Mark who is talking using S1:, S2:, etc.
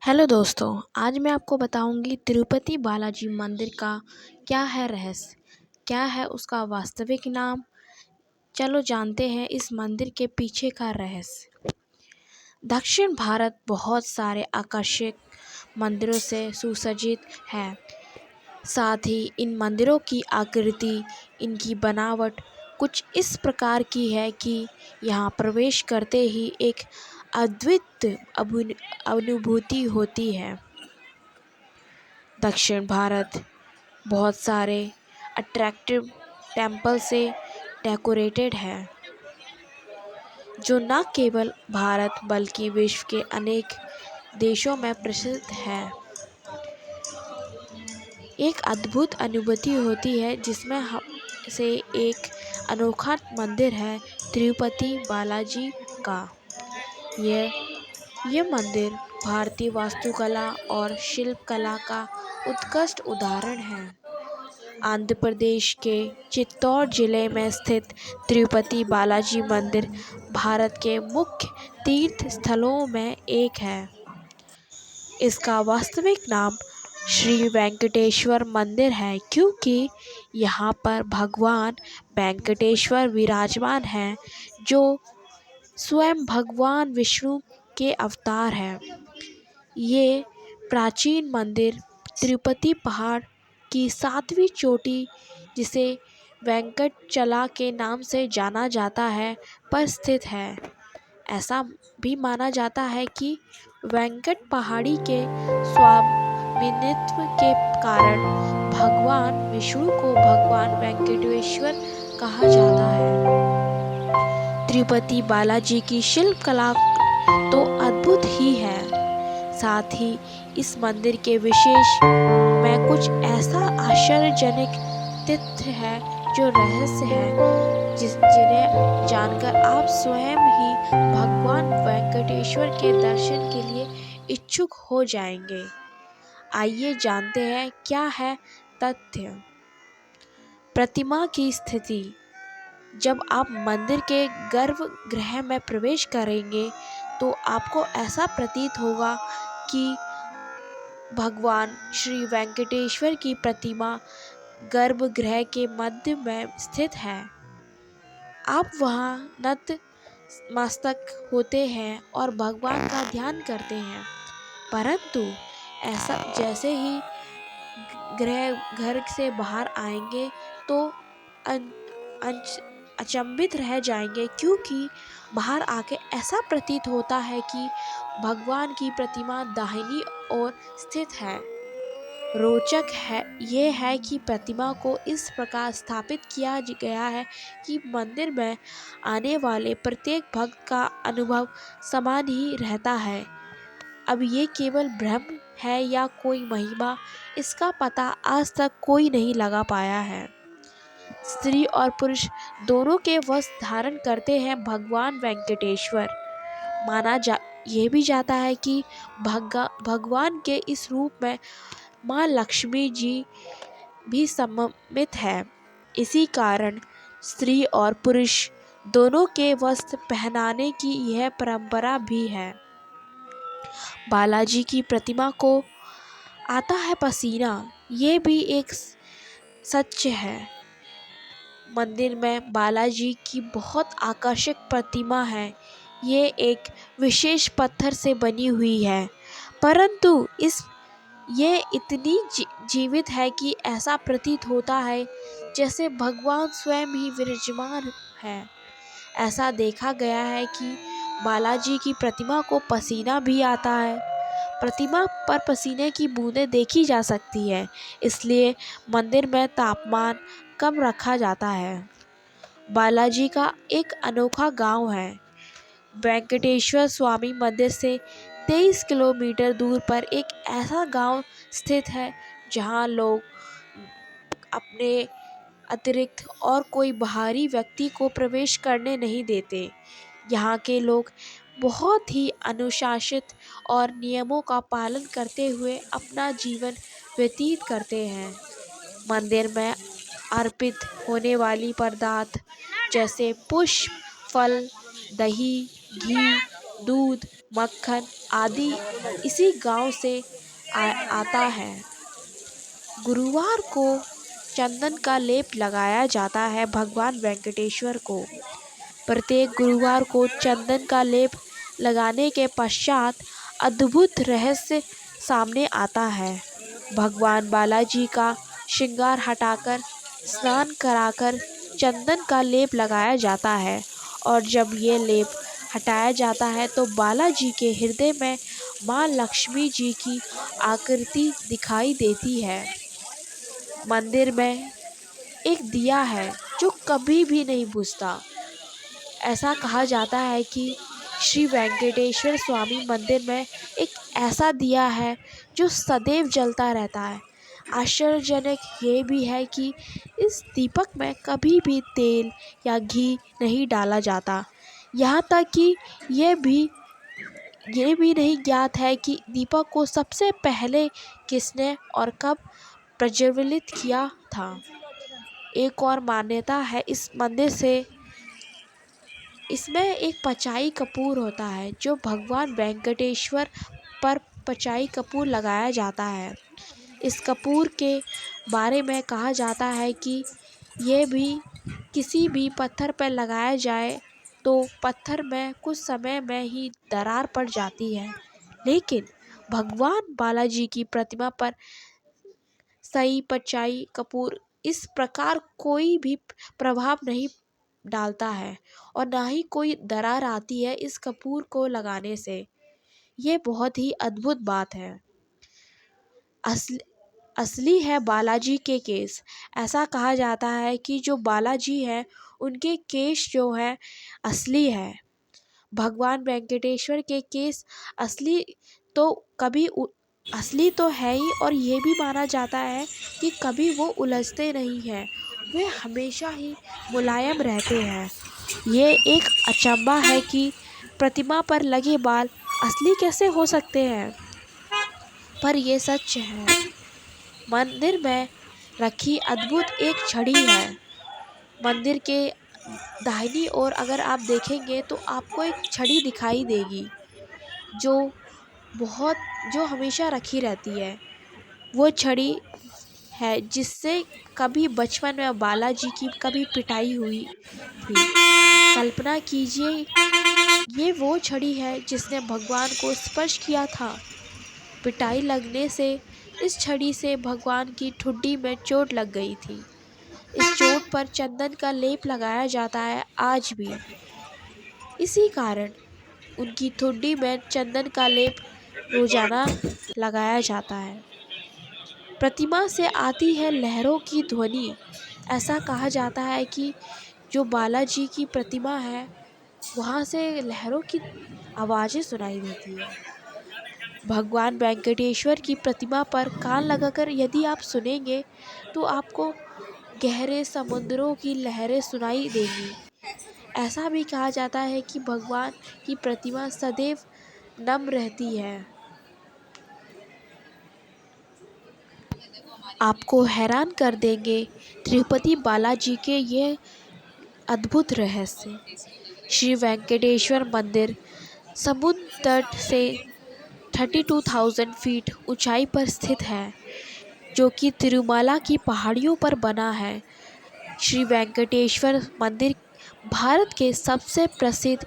S1: Hello दोस्तों, आज मैं आपको बताऊंगी तिरुपति बालाजी मंदिर का क्या है रहस्य, क्या है उसका वास्तविक नाम। चलो जानते हैं इस मंदिर के पीछे का रहस्य। दक्षिण भारत बहुत सारे आकर्षक मंदिरों से सुसज्जित है। साथ ही इन मंदिरों की आकृति, इनकी बनावट कुछ इस प्रकार की है कि यहाँ प्रवेश करते ही एक अद्वितीय अनुभूति होती है। दक्षिण भारत बहुत सारे अट्रैक्टिव टेम्पल से डेकोरेटेड है, जो न केवल भारत बल्कि विश्व के अनेक देशों में प्रसिद्ध है। एक अद्भुत अनुभूति होती है जिसमें से एक अनोखा मंदिर है तिरुपति बालाजी का। यह मंदिर भारतीय वास्तुकला और शिल्पकला का उत्कृष्ट उदाहरण है। आंध्र प्रदेश के चित्तौड़ जिले में स्थित तिरुपति बालाजी मंदिर भारत के मुख्य तीर्थ स्थलों में एक है। इसका वास्तविक नाम श्री वेंकटेश्वर मंदिर है, क्योंकि यहाँ पर भगवान वेंकटेश्वर विराजमान हैं, जो स्वयं भगवान विष्णु के अवतार हैं। ये प्राचीन मंदिर तिरुपति पहाड़ की 7वीं चोटी, जिसे वेंकटचला के नाम से जाना जाता है, पर स्थित है। ऐसा भी माना जाता है कि वेंकट पहाड़ी के स्वामित्व के कारण भगवान विष्णु को भगवान वेंकटेश्वर कहा जाता है। तिरुपति बालाजी की शिल्पकला तो अद्भुत ही है, साथ ही इस मंदिर के विशेष में कुछ ऐसा आश्चर्यजनक तथ्य है जो रहस्य है, जिन्हें जानकर आप स्वयं ही भगवान वेंकटेश्वर के दर्शन के लिए इच्छुक हो जाएंगे। आइए जानते हैं क्या है तथ्य। प्रतिमा की स्थिति। जब आप मंदिर के गर्भगृह में प्रवेश करेंगे तो आपको ऐसा प्रतीत होगा कि भगवान श्री वेंकटेश्वर की प्रतिमा गर्भगृह के मध्य में स्थित है। आप वहां नतमस्तक होते हैं और भगवान का ध्यान करते हैं, परंतु ऐसा जैसे ही घर से बाहर आएंगे तो अचंभित रह जाएंगे, क्योंकि बाहर आके ऐसा प्रतीत होता है कि भगवान की प्रतिमा दाहिनी ओर स्थित है। रोचक है ये है कि प्रतिमा को इस प्रकार स्थापित किया गया है कि मंदिर में आने वाले प्रत्येक भक्त का अनुभव समान ही रहता है। अब ये केवल भ्रम है या कोई महिमा, इसका पता आज तक कोई नहीं लगा पाया है। स्त्री और पुरुष दोनों के वस्त्र धारण करते हैं भगवान वेंकटेश्वर। ये भी जाता है कि भगवान के इस रूप में माँ लक्ष्मी जी भी सम्मिलित है। इसी कारण स्त्री और पुरुष दोनों के वस्त्र पहनाने की यह परंपरा भी है। बालाजी की प्रतिमा को आता है पसीना, ये भी एक सच है। मंदिर में बालाजी की बहुत आकर्षक प्रतिमा है। ये एक विशेष पत्थर से बनी हुई है, परंतु ये इतनी जीवित है कि ऐसा प्रतीत होता है जैसे भगवान स्वयं ही विराजमान है। ऐसा देखा गया है कि बालाजी की प्रतिमा को पसीना भी आता है। प्रतिमा पर पसीने की बूंदें देखी जा सकती है, इसलिए मंदिर में तापमान कम रखा जाता है। बालाजी का एक अनोखा गांव है। वेंकटेश्वर स्वामी मंदिर से 23 किलोमीटर दूर पर एक ऐसा गांव स्थित है जहां लोग अपने अतिरिक्त और कोई बाहरी व्यक्ति को प्रवेश करने नहीं देते। यहाँ के लोग बहुत ही अनुशासित और नियमों का पालन करते हुए अपना जीवन व्यतीत करते हैं। मंदिर में अर्पित होने वाली पदार्थ जैसे पुष्प, फल, दही, घी, दूध, मक्खन आदि इसी गांव से आता है। गुरुवार को चंदन का लेप लगाया जाता है भगवान वेंकटेश्वर को। प्रत्येक गुरुवार को चंदन का लेप लगाने के पश्चात अद्भुत रहस्य सामने आता है। भगवान बालाजी का श्रृंगार हटाकर स्नान कराकर चंदन का लेप लगाया जाता है और जब ये लेप हटाया जाता है तो बालाजी के हृदय में माँ लक्ष्मी जी की आकृति दिखाई देती है। मंदिर में एक दिया है जो कभी भी नहीं बुझता। ऐसा कहा जाता है कि श्री वेंकटेश्वर स्वामी मंदिर में एक ऐसा दिया है जो सदैव जलता रहता है। आश्चर्यजनक ये भी है कि इस दीपक में कभी भी तेल या घी नहीं डाला जाता। यहाँ तक कि ये भी नहीं ज्ञात है कि दीपक को सबसे पहले किसने और कब प्रज्वलित किया था। एक और मान्यता है इस मंदिर से, इसमें एक पचाई कपूर होता है जो भगवान वेंकटेश्वर पर पचाई कपूर लगाया जाता है। इस कपूर के बारे में कहा जाता है कि ये भी किसी भी पत्थर पर लगाया जाए तो पत्थर में कुछ समय में ही दरार पड़ जाती है, लेकिन भगवान बालाजी की प्रतिमा पर सई पचाई कपूर इस प्रकार कोई भी प्रभाव नहीं डालता है और ना ही कोई दरार आती है इस कपूर को लगाने से। ये बहुत ही अद्भुत बात है। असली है बालाजी के केस। ऐसा कहा जाता है कि जो बालाजी है उनके केस जो है असली है। भगवान वेंकटेश्वर के केस असली तो है ही और ये भी माना जाता है कि कभी वो उलझते नहीं हैं, वे हमेशा ही मुलायम रहते हैं। ये एक अचंभा है कि प्रतिमा पर लगे बाल असली कैसे हो सकते हैं, पर ये सच है। मंदिर में रखी अद्भुत एक छड़ी है। मंदिर के दाहिनी ओर अगर आप देखेंगे तो आपको एक छड़ी दिखाई देगी जो हमेशा रखी रहती है। वो छड़ी है जिससे कभी बचपन में बालाजी की कभी पिटाई हुई थी। कल्पना कीजिए, ये वो छड़ी है जिसने भगवान को स्पर्श किया था। पिटाई लगने से इस छड़ी से भगवान की ठुड्डी में चोट लग गई थी। इस चोट पर चंदन का लेप लगाया जाता है आज भी। इसी कारण उनकी ठुड्डी में चंदन का लेप रोजाना लगाया जाता है। प्रतिमा से आती है लहरों की ध्वनि। ऐसा कहा जाता है कि जो बालाजी की प्रतिमा है वहाँ से लहरों की आवाज़ें सुनाई देती है। भगवान वेंकटेश्वर की प्रतिमा पर कान लगाकर यदि आप सुनेंगे तो आपको गहरे समुद्रों की लहरें सुनाई देंगी। ऐसा भी कहा जाता है कि भगवान की प्रतिमा सदैव नम रहती है। आपको हैरान कर देंगे तिरुपति बालाजी के ये अद्भुत रहस्य। श्री वेंकटेश्वर मंदिर समुद्र तट से 32,000 फीट ऊंचाई पर स्थित है, जो कि तिरुमाला की पहाड़ियों पर बना है। श्री वेंकटेश्वर मंदिर भारत के सबसे प्रसिद्ध